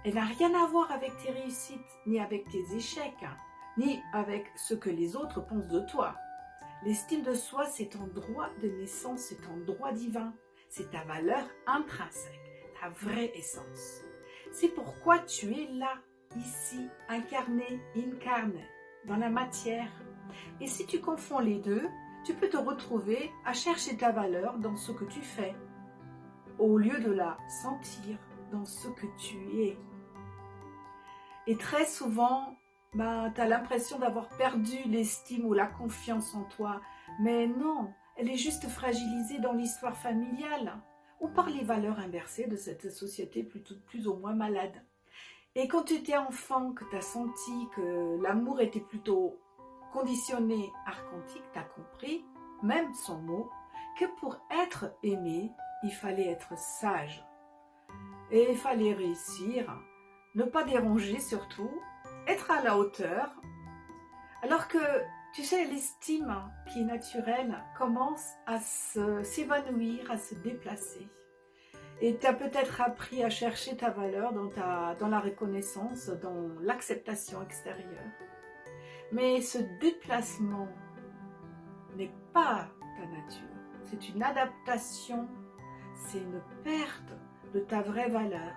Elle n'a rien à voir avec tes réussites, ni avec tes échecs, ni avec ce que les autres pensent de toi. L'estime de soi, c'est ton droit de naissance, c'est ton droit divin, c'est ta valeur intrinsèque, ta vraie essence. C'est pourquoi tu es là, ici, incarné, dans la matière. Et si tu confonds les deux, tu peux te retrouver à chercher ta valeur dans ce que tu fais, au lieu de la sentir dans ce que tu es. Et très souvent, tu as l'impression d'avoir perdu l'estime ou la confiance en toi. Mais non, elle est juste fragilisée dans l'histoire familiale ou par les valeurs inversées de cette société plus ou moins malade. Et quand tu étais enfant, que tu as senti que l'amour était plutôt conditionné, archontique, tu as compris, même son mot, que pour être aimé, il fallait être sage. Et il fallait réussir, ne pas déranger surtout, être à la hauteur. Alors que, tu sais, l'estime qui est naturelle commence à s'évanouir, à se déplacer. Et tu as peut-être appris à chercher ta valeur dans la reconnaissance, dans l'acceptation extérieure. Mais ce déplacement n'est pas ta nature. C'est une adaptation, c'est une perte de ta vraie valeur.